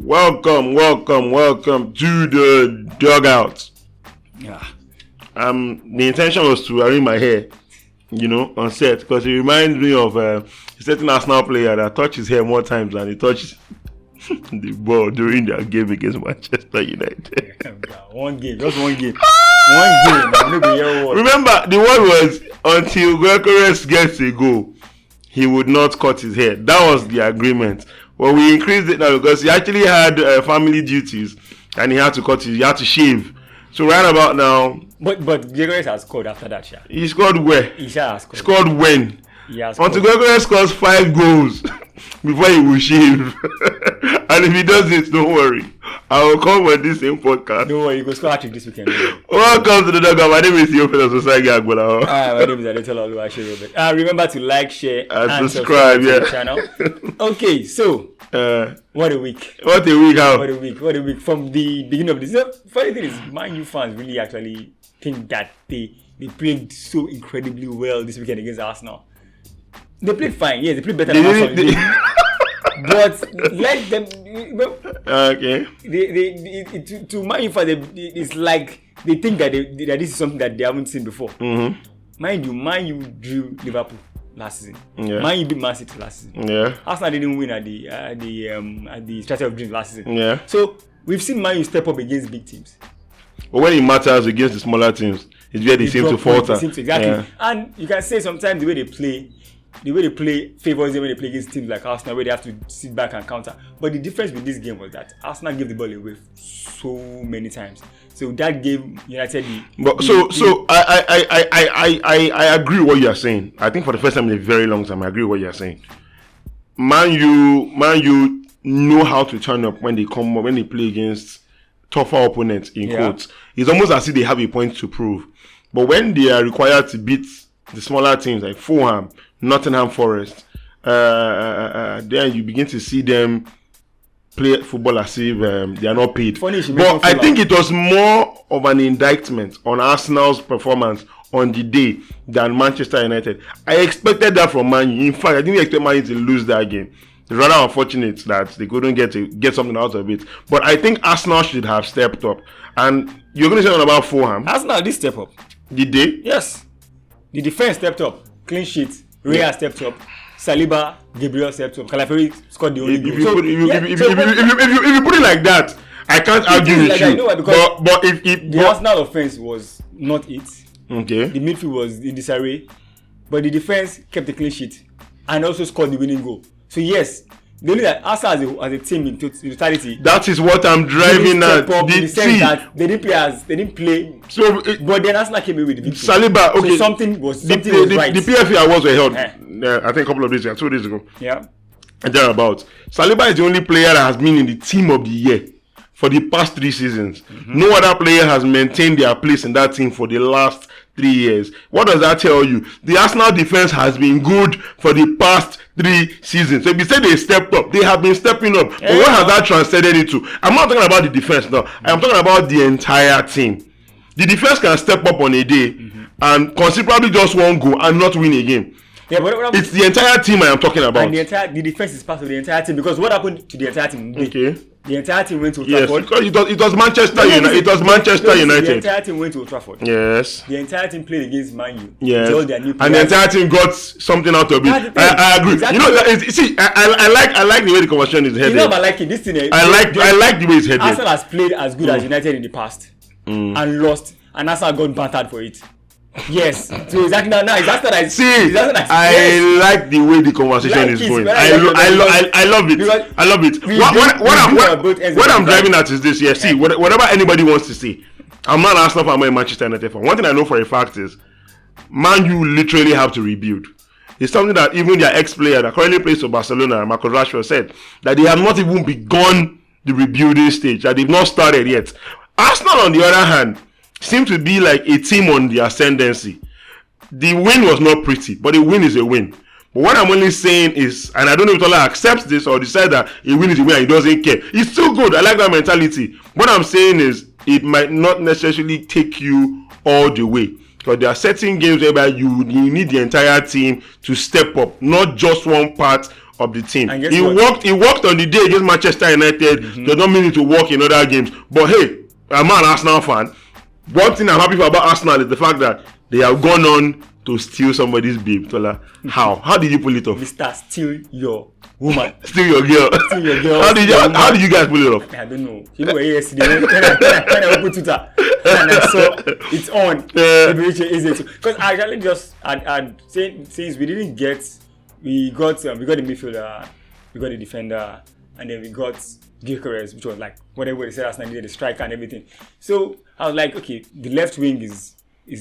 Welcome to the dugout. Yeah. The intention was to arrange my hair, on set, because it reminds me of a certain Arsenal player that touched his hair more times than he touched the ball during their game against Manchester United. One game. Remember, the word was until Gyökeres gets a goal, he would not cut his hair. That was the agreement. Well, we increased it now because he actually had family duties and he had to shave. So right about now. But Gyökeres has scored after that, yeah. He scored where? He has scored. Scored when? He has Until Gyökeres scores 5 goals before he will shave. And if he does it, don't worry. I will come on this same podcast. Don't worry, you go score hat-trick this weekend. Welcome to the dugout. My name is Theophilus Osagi Agbola. My name is Adetola Oluwase. Remember to like, share, and subscribe to the channel. Okay, so what a week. What a week, how? What a week. From the beginning of this. Funny thing is, Man U fans really actually think that they played so incredibly well this weekend against Arsenal. They played fine, yes, they played better than Arsenal. But let them. Okay. To Man U fans, it's like they think that that this is something that they haven't seen before. Mm-hmm. Man U drew Liverpool last season. Yeah. Man U beat Man City last season. Yeah. Arsenal didn't win at the Strategy of Dreams last season. Yeah. So we've seen Man U step up against big teams. But when it matters against the smaller teams, it's where they seem to falter. Exactly. Yeah. And you can say sometimes the way they play favors them when they play against teams like Arsenal, where they have to sit back and counter. But the difference with this game was that Arsenal gave the ball away so many times. So that gave United I agree with what you are saying. I think for the first time in a very long time, I agree with what you are saying. Man U know how to turn up when they play against tougher opponents in quotes. It's almost as if they have a point to prove. But when they are required to beat the smaller teams like Fulham, Nottingham Forest, then you begin to see them play football as if they are not paid. But I think it was more of an indictment on Arsenal's performance on the day than Manchester United. I expected that from Man U. In fact, I didn't expect Man U to lose that game. It's rather unfortunate that they couldn't get something out of it. But I think Arsenal should have stepped up. And you're going to say something about Fulham. Arsenal did step up. Did they? Yes. The defense stepped up. Clean sheet. Rhea stepped up. Saliba, Gabriel stepped up. Calaferi scored the only goal. If you put it like that, I can't argue with you. But if the Arsenal offense was not it. Okay. The midfield was in disarray. But the defense kept the clean sheet and also scored the winning goal. So yes, the only that Arsenal as a team in totality. That is what I'm driving at. They didn't play. So, but then Arsenal came in with the victory. Saliba, okay. So something was right. The PFA awards were held. I think a couple of days ago, 2 days ago. Yeah. And thereabouts. Saliba is the only player that has been in the team of the year for the past 3 seasons. Mm-hmm. No other player has maintained their place in that team for the last 3 years. What does that tell you? The Arsenal defense has been good for the past 3 seasons. So if you say they stepped up, they have been stepping up. Yeah. But what has that transcended into? I'm not talking about the defense now. I'm talking about the entire team. The defense can step up on a day and considerably just one goal and not win a game. Yeah, but it's the entire team I am talking about. And the defense is part of the entire team, because what happened to the entire team? Okay. The entire team went to Old Trafford. Yes, because it was Manchester United. It was Manchester United. The entire team went to Old Trafford. Yes. The entire team played against Man U. Yes. And the entire team got something out of it. I agree. Exactly. You know, I like the way the conversation is headed. You know, I like it. This thing. I like the way it's headed. Arsenal has played as good as United in the past and lost, and Arsenal got battered for it. Yes. So exactly now is that I see. I like the way the conversation is going. I love it. I love it. What I'm driving at is this. See, whatever anybody wants to say, I'm not Arsenal fan, I'm a Manchester United fan. One thing I know for a fact is, Man U literally have to rebuild. It's something that even their ex-player that currently plays for Barcelona, Marcus Rashford, said that they have not even begun the rebuilding stage. That they've not started yet. Arsenal, on the other hand, seem to be like a team on the ascendancy. The win was not pretty, but a win is a win. But what I'm only saying is, and I don't know if Tola accepts this or decide that a win is a win and he doesn't care. It's still good. I like that mentality. What I'm saying is, it might not necessarily take you all the way. Because there are certain games whereby you need the entire team to step up, not just one part of the team. He worked on the day against Manchester United. Does not mean it to work in other games. But hey, I'm an Arsenal fan. One thing I'm happy for about Arsenal is the fact that they have gone on to steal somebody's babe. Tola, how did you pull it off? Mr. Steal your woman. Steal your girl. Steal your girl. How did you guys pull it off? I don't know. You know, yesterday when I opened Twitter and I saw it's on. Because I actually just I'd saying since we didn't get, we got the midfielder, we got the defender, and then we got Gyökeres, which was like whatever they said last night, needed the striker and everything. So I was like, okay, the left wing is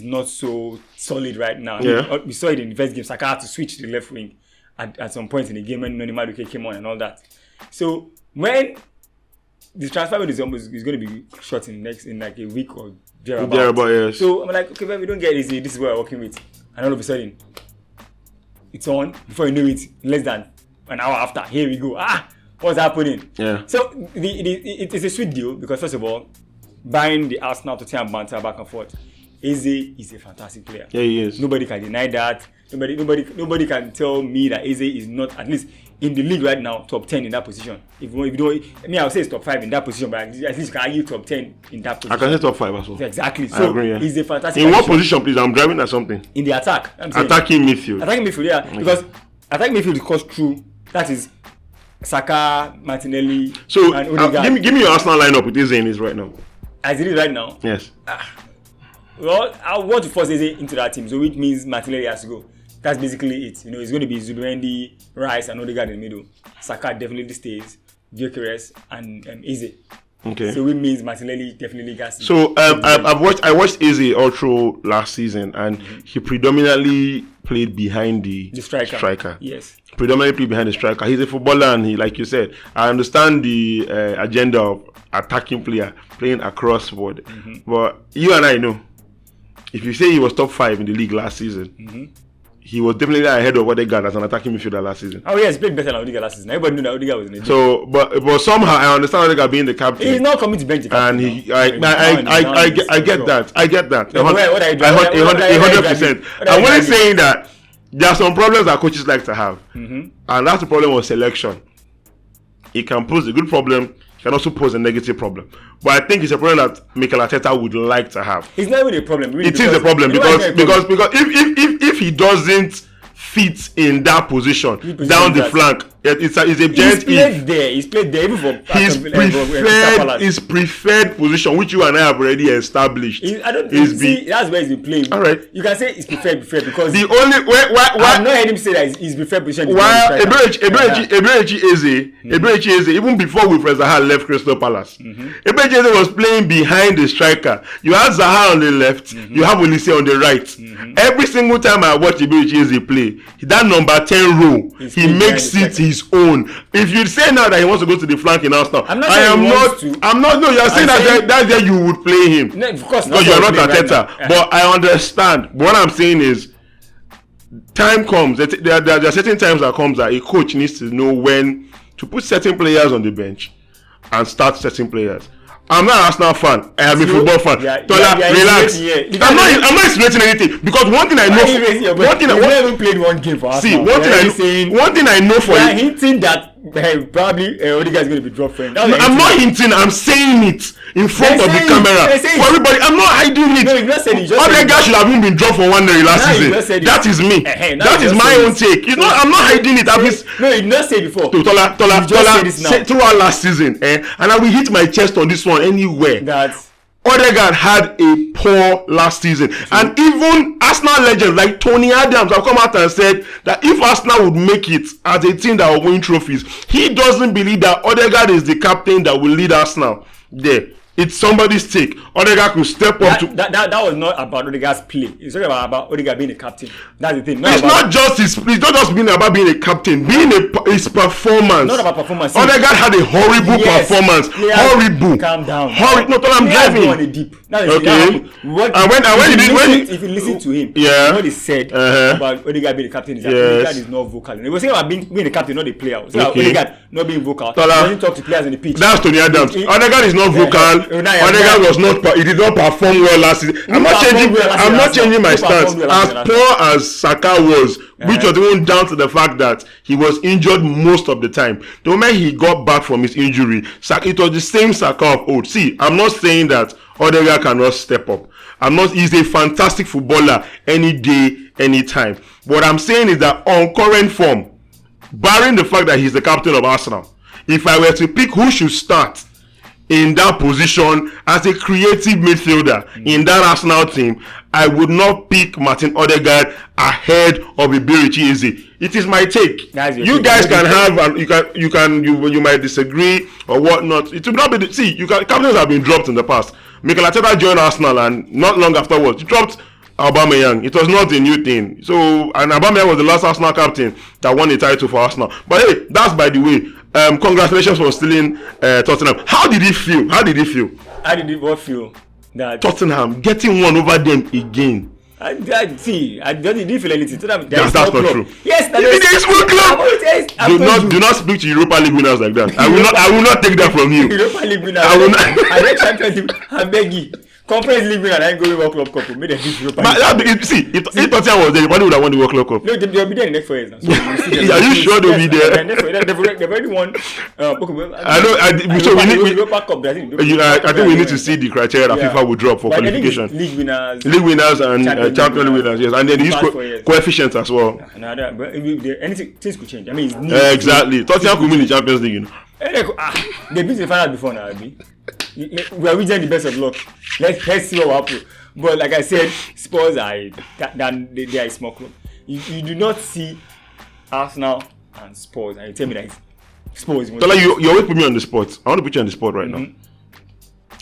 not so solid right now. Yeah. I mean, we saw it in the first game. Saka had to switch to the left wing at some point in the game when Noni Madueke came on and all that. So when the transfer window is going to be short in like a week or thereabout. Yes. So I'm like, okay, well, we don't get easy. This is what we're working with, and all of a sudden, it's on. Before you know it, less than an hour after, here we go. What's happening? Yeah. So it is a sweet deal because first of all, buying the Arsenal to Tottenham banter back and forth. Eze is a fantastic player. Yeah, he is. Nobody can deny that. Nobody can tell me that Eze is not, at least in the league right now, top 10 in that position. If you don't, I would say it's top 5 in that position, but at least you can argue top 10 in that position. I can say top 5 as well. Exactly. I So agree, yeah. he's a fantastic. In what position, please? I'm driving at something. In the attack. Attacking midfield. Attacking midfield, yeah. Okay. Because attacking midfield goes through. That is Saka, Martinelli, so and Odegaard. give me your Arsenal lineup with Eze in this right now. As it is right now. Yes. Well, I want to force Eze into that team, so which means Martinelli has to go. That's basically it. You know, it's going to be Zubimendi, Rice, and Odegaard in the middle. Saka definitely stays, Gyökeres, and Eze. Okay. So which means Martinelli definitely got. So I watched Eze all through last season, and he predominantly played behind the striker. Yes. Predominantly played behind the striker. He's a footballer, and he, like you said, I understand the agenda of attacking player playing across board. But you and I know, if you say he was top 5 in the league last season, he was definitely ahead of Odegaard as an attacking midfielder last season. Oh yes, he played better than Odegaard last season. Everybody knew that Odegaard was in it. So, but somehow I understand Odegaard being the captain. He's not coming to bench the captain. And I get that. I get that. 100%. I'm only saying that there are some problems that coaches like to have, and that's the problem with selection. It can pose a good problem. Can also pose a negative problem, but I think it's a problem that Mikel Arteta would like to have. It's not really a problem. Really, it is a problem because if he doesn't fit in that position down the flank, it's a giant. He's played there even for his preferred position, which you and I have already established. That's where he's been playing. All right, you can say it's preferred because the only I've not heard him say that his preferred position. While Eberechi Eze, even before Wilfred Zaha left Crystal Palace, Eberechi Eze was playing behind the striker. You have Zaha on the left, you have Olise on the right. Every single time I watch Eberechi Eze play, that number 10 role, he makes it his own. If you say now that he wants to go to the flank in Arsenal, I'm not. No, you are saying that's where you would play him. No, of course not. No, you are not Arteta. Right, but I understand. What I'm saying is, time comes. There are certain times that comes that a coach needs to know when to put certain players on the bench and start certain players. I'm not an Arsenal fan. I am a football fan. Relax. I'm not insinuating anything because one thing I know. You've never played one game for Arsenal. See, one thing I know for you. You're hinting that probably Odegaard is going to be dropped for him. I'm not hinting. I'm saying it in front of the camera for everybody. I'm not hiding it. No, you've not said it. Odegaard should have even been dropped for 1 year last season. That is me. That is my own take. I'm not hiding it. No, you not said before. Tola, throughout last season, and I will hit my chest on this one anywhere. Odegaard had a poor last season, and even Arsenal legends like Tony Adams have come out and said that if Arsenal would make it as a team that will win trophies, he doesn't believe that Odegaard is the captain that will lead Arsenal there. It's somebody's take. Odegaard could step up to. That was not about Odegaard's play. It's talking about Odegaard being a captain. That's the thing. It's not just being about being a captain. His performance. Not about performance. Odegaard had a horrible performance. Horrible. Calm down. No, I'm driving. On a deep. Okay. If you listen to him, what he said about Odegaard being a captain is that Odegaard is not vocal. He was saying about being a captain, not a player. So Odegaard not being vocal. He doesn't talk to players on the pitch. That's Tony Adams. Odegaard is not vocal. Odegaard was not. He did not perform well last season. I'm not changing my stance. As poor as Saka was, which was even down to the fact that he was injured most of the time. The moment he got back from his injury, it was the same Saka of old. See, I'm not saying that Odegaard cannot step up. He's a fantastic footballer any day, anytime. What I'm saying is that on current form, barring the fact that he's the captain of Arsenal, if I were to pick who should start in that position as a creative midfielder in that Arsenal team, I would not pick Martin Odegaard ahead of Iberichi Eze. It is my take. You guys can have, and you might disagree or whatnot. It will not be. Captains have been dropped in the past. Mikel Arteta joined Arsenal, and not long afterwards, he dropped Aubameyang. It was not a new thing. So, and Aubameyang was the last Arsenal captain that won the title for Arsenal. But hey, that's by the way. Congratulations for stealing Tottenham. How did it feel? What feel? That Tottenham getting one over them again. I didn't feel anything. That's not true. Yes, that is do not speak to Europa League winners like that. I will not take that from you. Europa League winners. I read Champions League. I beg you. Conference League winner and I go World Club Cup. Made a huge Europa League. If Tottenham was there, the party would have won the World Club Cup. No, they'll be there in the next 4 years now. So are you sure they'll be there? They've already won. I know. So we need Europa Cup. I think we need to see the criteria that FIFA will drop for qualification. League winners and Champions League winners. Yes, and then they use coefficients as well. Anything, things could change. I mean, exactly. Tottenham could win the Champions League. You know. They beat the final before now. We are wishing the best of luck. Let's see what will happen. But like I said, Spurs they are a small club. You do not see Arsenal and Spurs, and you tell me that Spurs. So like you always put me on the spot. I want to put you on the spot right now.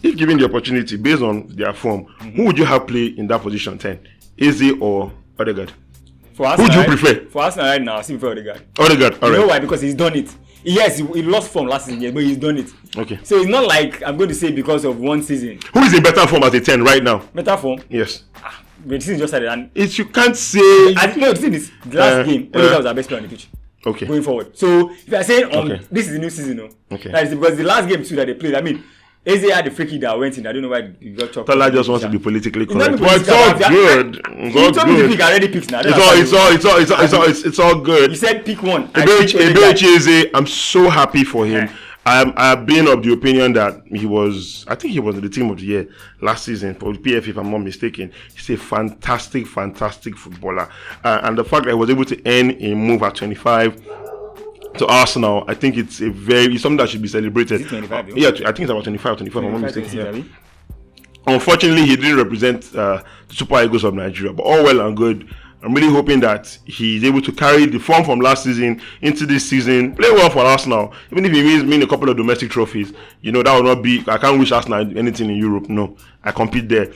If given the opportunity based on their form, who would you have play in that position 10? Eze or Odegaard? For Arsenal, who would you prefer? For Arsenal right now, I see prefer Odegaard. Odegaard, all right. You know why? Because he's done it. Yes, he lost form last season, but he's done it. Okay. So it's not like I'm going to say because of one season. Who is in better form as a 10 right now? Better form? Yes. But the season just started and you can't say. The thing is, the last game, Odegaard was our best player on the pitch. Okay. Going forward. So if you are saying this is the new season, okay. That is because the last game too that they played, I mean, Eze had the free kick that went in. I don't know why you got chopped. Tola just wants to be politically correct. But it's all good. You told me to pick already picks now. It's all good. You said pick one. Iberichi Eze, I'm so happy for him. I've been of the opinion that I think he was in the team of the year last season for PF if I'm not mistaken. He's a fantastic footballer. And the fact that he was able to earn a move at 25 to Arsenal, I think it's something that should be celebrated. Is it 25? Yeah, I think it's about 25 if I'm not mistaken. Yeah. Unfortunately, he didn't represent the Super Eagles of Nigeria, but all well and good. I'm really hoping that he's able to carry the form from last season into this season, play well for Arsenal, even if he means a couple of domestic trophies. You know, that will not be. I can't wish Arsenal anything in Europe. No, I compete there.